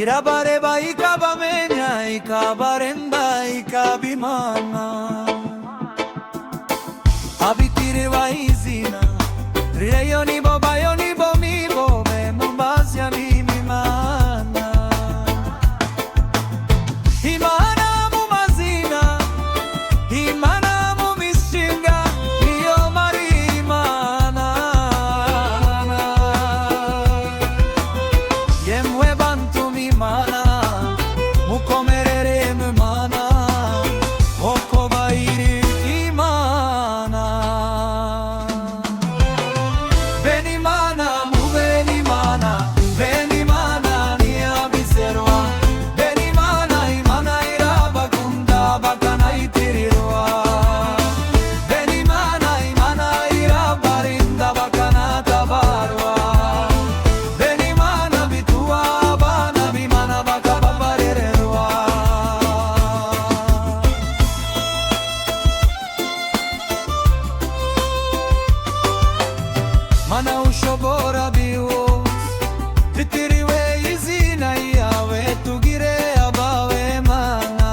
Irabareba ikabamenya ikabarenda ikabimana abitirirwa izina rireyo nibo bayo nibo mibo bemumbazya n'imimana Imana mu mazina Imana mu mishinga niyo mari Imana yemwe bantu mimana mukomerere mimana oko bayiri Imana Benimana mu Benimana Benimana ni abizerwa Benimana Imana irabakunda bakanayitirirwa Benimana Imana irabarinda bakanatabarwa Benimana bituwa abana b'Imana bakababarererwa Mana ushobora byose twitiriwe izina yawe tugire abawe Mana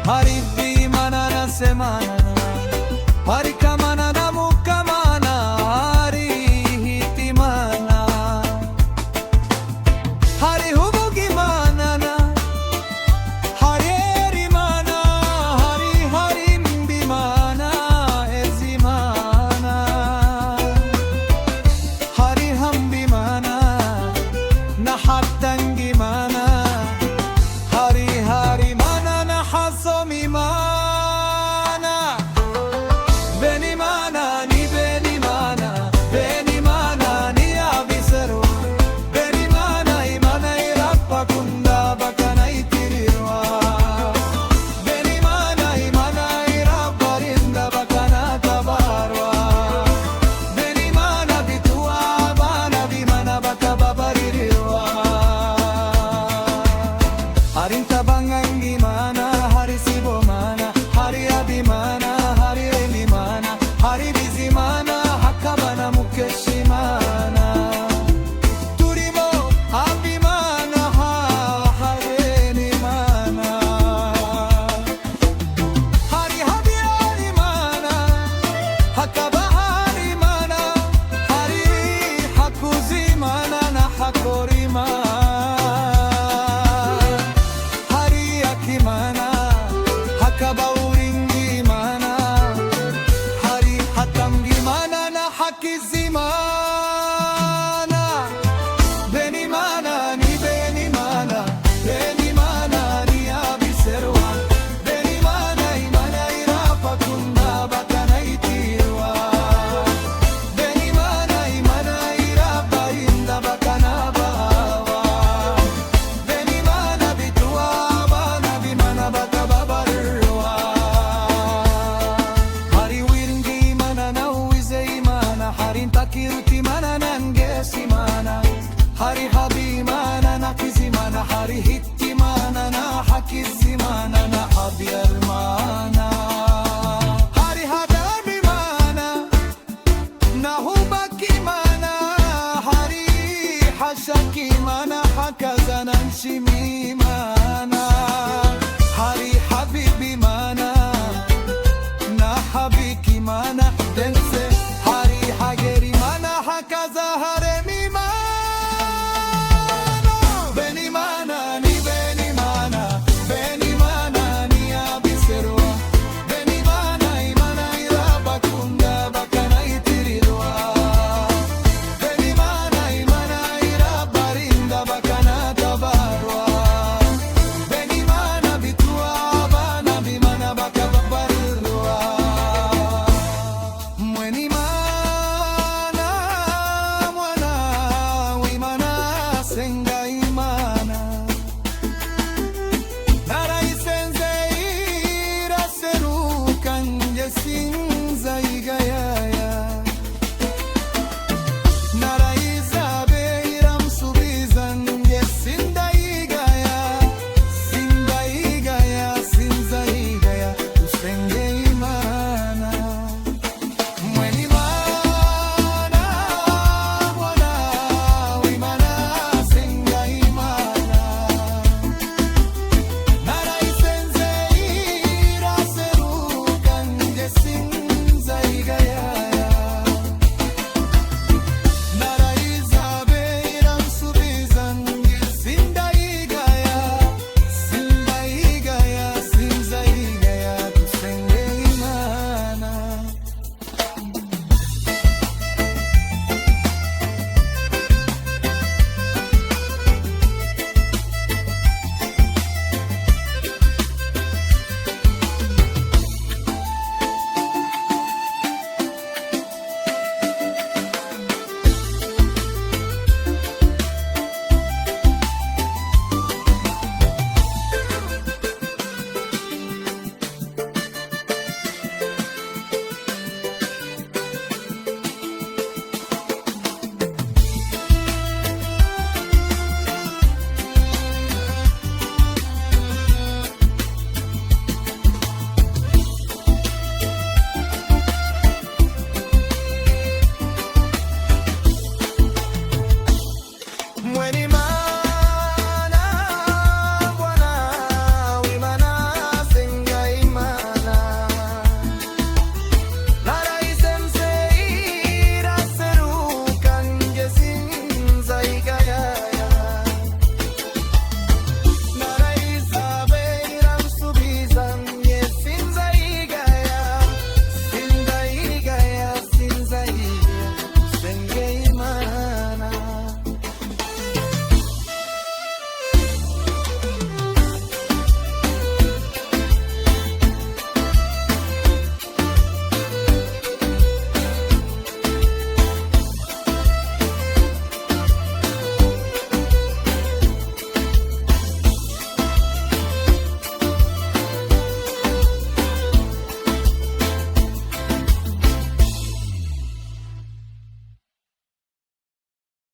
hari Imana nasemana hari kamana na mukamana hari hitimana hari hubugimana na hari erimana hari mbimana ezimana hari hambimana na hatangimana hari mana na hasomimana Benimana ni Benimana Benimana ni abiseru Benimana Imana irabakunda bakanayitirirwa Benimana Imana irabarinda bakanatabarwa Benimana bituwa abana b'Imana bakababaririrwa Arintabangang Imana